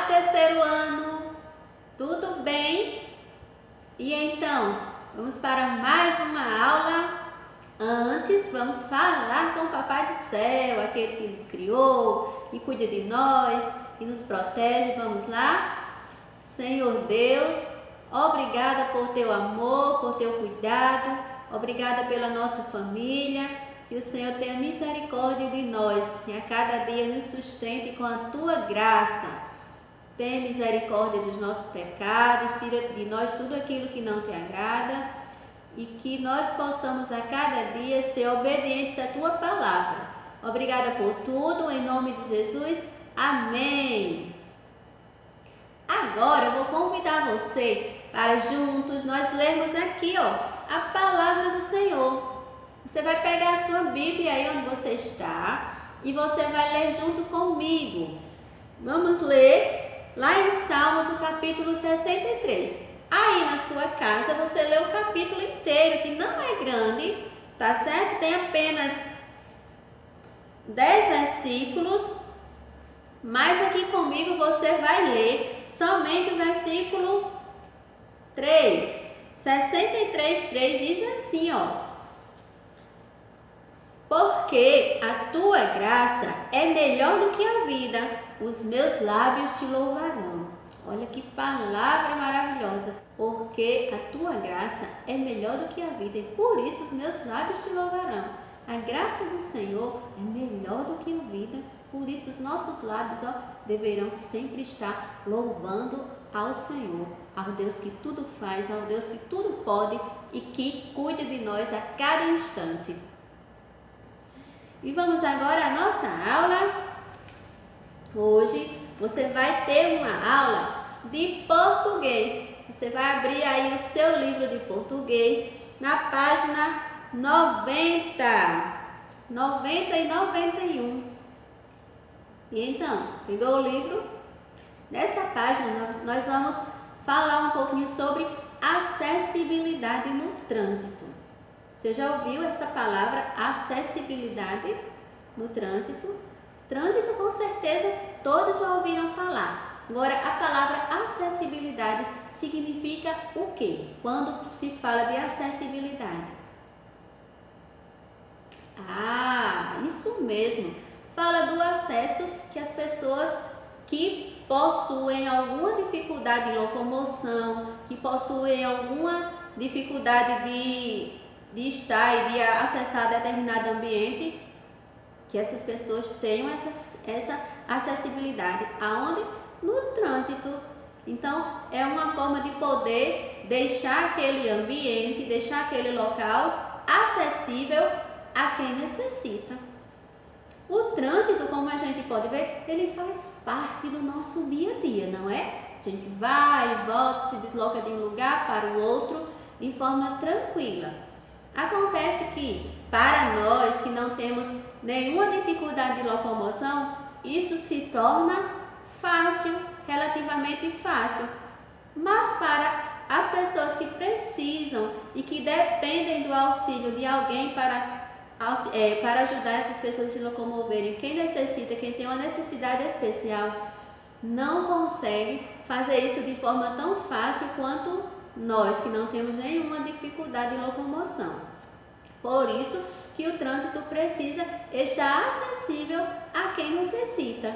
Olá, terceiro ano, tudo bem? E então, vamos para mais uma aula. Antes, vamos falar com o Papai do Céu, aquele que nos criou, que cuida de nós, que nos protege. Vamos lá? Senhor Deus, obrigada por teu amor, por teu cuidado, obrigada pela nossa família. Que o Senhor tenha misericórdia de nós e a cada dia nos sustente com a tua graça. Tenha misericórdia dos nossos pecados, tira de nós tudo aquilo que não te agrada e que nós possamos a cada dia ser obedientes à tua palavra. Obrigada por tudo, em nome de Jesus. Amém. Agora eu vou convidar você para juntos nós lermos aqui, a palavra do Senhor. Você vai pegar a sua Bíblia aí onde você está e você vai ler junto comigo. Vamos ler lá em Salmos, o capítulo 63. Aí na sua casa você lê o capítulo inteiro, que não é grande, tá certo? Tem apenas 10 versículos, mas aqui comigo você vai ler somente o versículo 3. 63:3 diz assim, Porque a tua graça é melhor do que a vida, os meus lábios te louvarão. Olha que palavra maravilhosa. Porque a tua graça é melhor do que a vida e por isso os meus lábios te louvarão. A graça do Senhor é melhor do que a vida, por isso os nossos lábios deverão sempre estar louvando ao Senhor, ao Deus que tudo faz, ao Deus que tudo pode e que cuida de nós a cada instante. E vamos agora à nossa aula. Hoje você vai ter uma aula de português. Você vai abrir aí o seu livro de português na página 90 e 91. E então, pegou o livro? Nessa página nós vamos falar um pouquinho sobre acessibilidade no trânsito. Você já ouviu essa palavra acessibilidade no trânsito? Trânsito, com certeza, todos já ouviram falar. Agora, a palavra acessibilidade significa o quê? Quando se fala de acessibilidade? Isso mesmo. Fala do acesso que as pessoas que possuem alguma dificuldade de locomoção, que possuem alguma dificuldade de estar e de acessar determinado ambiente, que essas pessoas tenham essa acessibilidade. Aonde? No trânsito. Então, é uma forma de poder deixar aquele ambiente, deixar aquele local acessível a quem necessita. O trânsito, como a gente pode ver, ele faz parte do nosso dia a dia, não é? A gente vai e volta, se desloca de um lugar para o outro de forma tranquila. Acontece que, para nós que não temos nenhuma dificuldade de locomoção, isso se torna fácil, relativamente fácil. Mas para as pessoas que precisam e que dependem do auxílio de alguém para ajudar essas pessoas a se locomoverem, quem necessita, quem tem uma necessidade especial, não consegue fazer isso de forma tão fácil quanto nós, que não temos nenhuma dificuldade de locomoção. Por isso que o trânsito precisa estar acessível a quem necessita.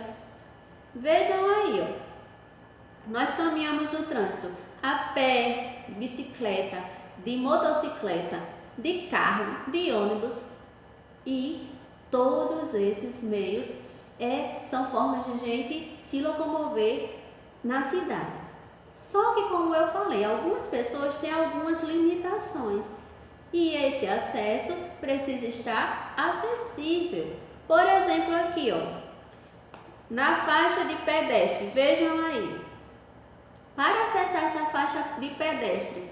Vejam aí, nós caminhamos no trânsito a pé, de bicicleta, de motocicleta, de carro, de ônibus e todos esses meios são formas de a gente se locomover na cidade. Só que, como eu falei, algumas pessoas têm algumas limitações e esse acesso precisa estar acessível. Por exemplo, aqui, na faixa de pedestre, vejam aí. Para acessar essa faixa de pedestre,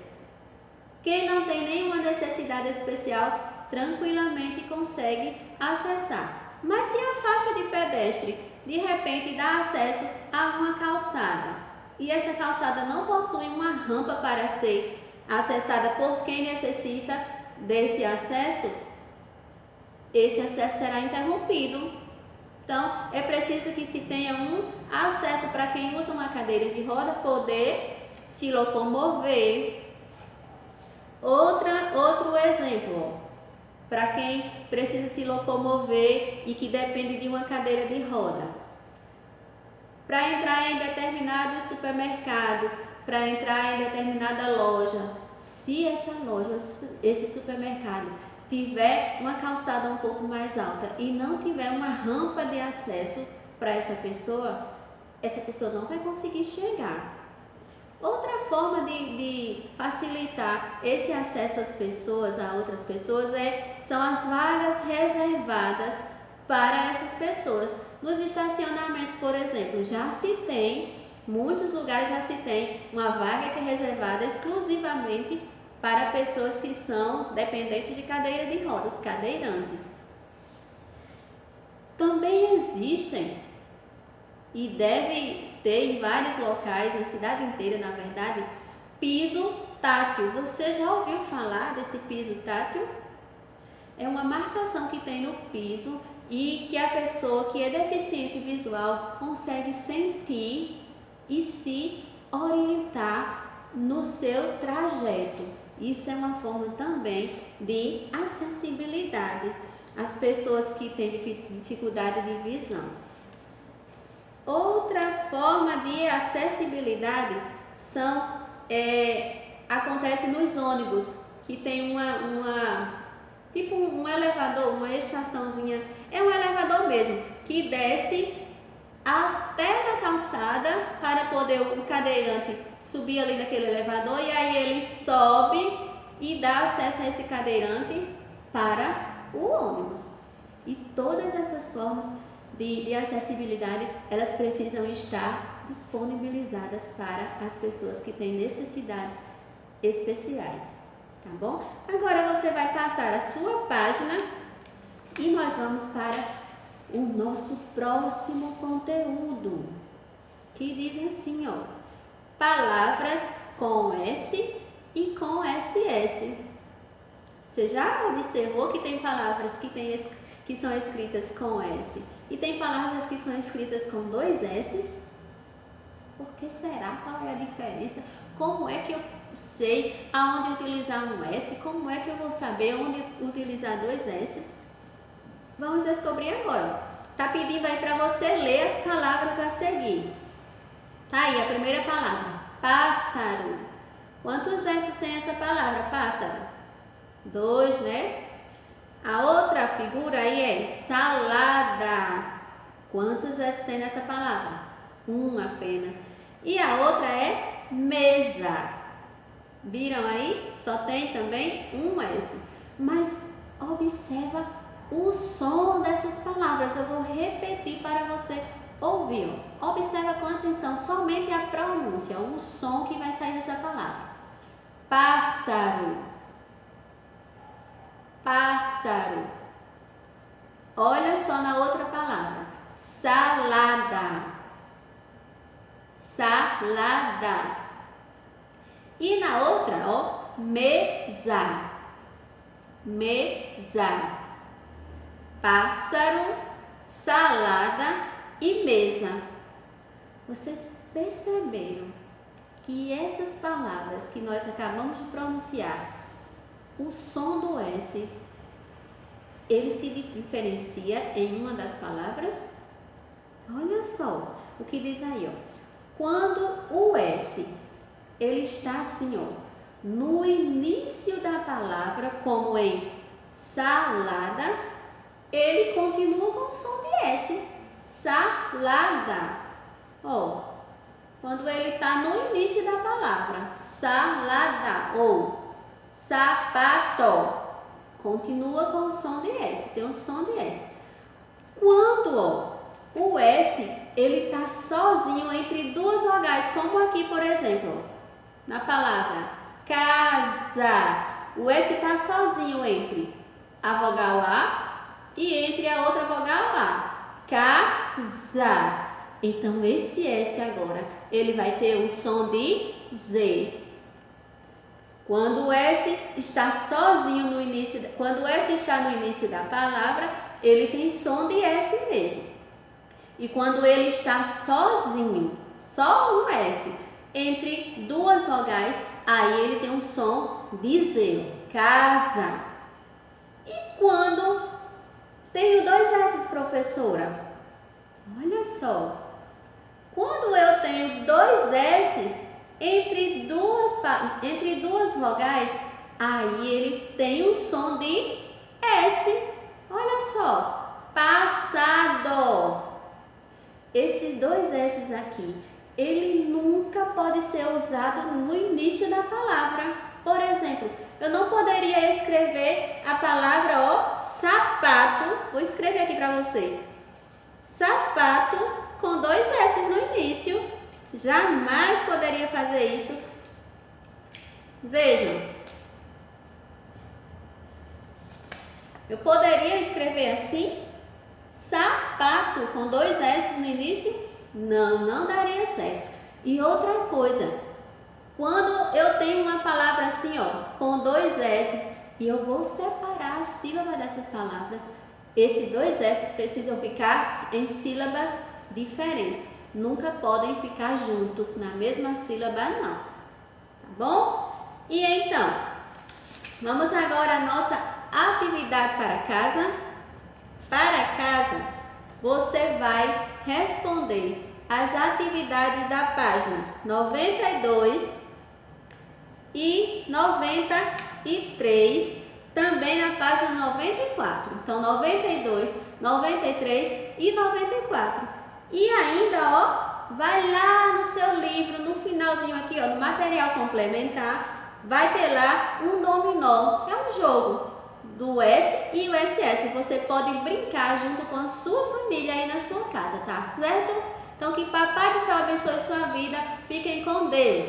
quem não tem nenhuma necessidade especial, tranquilamente consegue acessar. Mas se a faixa de pedestre, de repente, dá acesso a uma calçada, e essa calçada não possui uma rampa para ser acessada por quem necessita desse acesso, esse acesso será interrompido. Então, é preciso que se tenha um acesso para quem usa uma cadeira de roda poder se locomover. Outro exemplo, para quem precisa se locomover e que depende de uma cadeira de roda. Para entrar em determinados supermercados, para entrar em determinada loja, se essa loja, esse supermercado tiver uma calçada um pouco mais alta e não tiver uma rampa de acesso para essa pessoa não vai conseguir chegar. Outra forma de facilitar esse acesso às pessoas, a outras pessoas, são as vagas reservadas para essas pessoas. Nos estacionamentos, por exemplo, muitos lugares já se tem uma vaga que é reservada exclusivamente para pessoas que são dependentes de cadeira de rodas, cadeirantes. Também existem, e deve ter em vários locais, na cidade inteira, na verdade, piso tátil. Você já ouviu falar desse piso tátil? É uma marcação que tem no piso e que a pessoa que é deficiente visual consegue sentir e se orientar no seu trajeto. Isso é uma forma também de acessibilidade às pessoas que têm dificuldade de visão. Outra forma de acessibilidade acontece nos ônibus, que tem tipo um elevador, uma estaçãozinha, é um elevador mesmo, que desce até na calçada para poder o cadeirante subir ali naquele elevador e aí ele sobe e dá acesso a esse cadeirante para o ônibus. E todas essas formas de acessibilidade, elas precisam estar disponibilizadas para as pessoas que têm necessidades especiais, tá bom? Agora você vai passar a sua página e nós vamos para o nosso próximo conteúdo, que diz assim, ó, palavras com S e com SS. Você já observou que tem palavras que são escritas com S e tem palavras que são escritas com 2 S's? Por que será? Qual é a diferença? Como é que eu sei aonde utilizar um S? Como é que eu vou saber onde utilizar 2 S's? Vamos descobrir agora. Tá pedindo aí para você ler as palavras a seguir. Tá aí a primeira palavra, pássaro. Quantos S's tem essa palavra, pássaro? 2, né? A outra figura aí é salada. Quantos S tem nessa palavra? 1 apenas. E a outra é mesa. Viram aí? Só tem também um S. Mas observa o som dessas palavras. Eu vou repetir para você ouvir. Observa com atenção somente a pronúncia, o som que vai sair dessa palavra. Pássaro. Pássaro. Olha só na outra palavra. Salada. Salada. E na outra, ó, mesa. Mesa. Pássaro, salada e mesa. Vocês perceberam que essas palavras que nós acabamos de pronunciar, o som do S, ele se diferencia em uma das palavras? Olha só o que diz aí, ó. Quando o S, ele está assim, ó, no início da palavra, como em salada, ele continua com o som de S. Salada. Ó, quando ele está no início da palavra, salada ou sapato, continua com o som de S, tem um som de S. Quando, ó, o S, ele está sozinho entre 2 vogais, como aqui, por exemplo, na palavra casa. O S está sozinho entre a vogal A e entre a outra vogal A. Casa. Então, esse S agora, ele vai ter o som de Z. Quando o S está sozinho no início, quando o S está no início da palavra, ele tem som de S mesmo. E quando ele está sozinho, só um S, entre duas vogais, aí ele tem um som de Z, casa. E quando tenho dois S, professora? Olha só, quando eu tenho dois S entre duas vogais, aí ele tem um som de S. Olha só, passado. Esses dois S aqui, ele nunca pode ser usado no início da palavra. Por exemplo, eu não poderia escrever a palavra, ó, sapato. Vou escrever aqui para você. Sapato com dois S no início. Jamais poderia fazer isso. Vejam. Eu poderia escrever assim, sapato com dois S no início? Não, não daria certo. E outra coisa, quando eu tenho uma palavra assim, ó, com dois S, e eu vou separar a sílaba dessas palavras, esses dois S precisam ficar em sílabas diferentes. Nunca podem ficar juntos na mesma sílaba, não. Tá bom? E então, vamos agora à nossa atividade para casa. Para casa, você vai responder as atividades da página 92 e 93, também na página 94. Então, 92, 93 e 94. E ainda, ó, vai lá no seu livro, no finalzinho aqui, ó, no material complementar, vai ter lá um dominó. É um jogo do S e o SS. Você pode brincar junto com a sua família aí na sua casa, tá certo? Então, que Papai do Céu abençoe sua vida. Fiquem com Deus.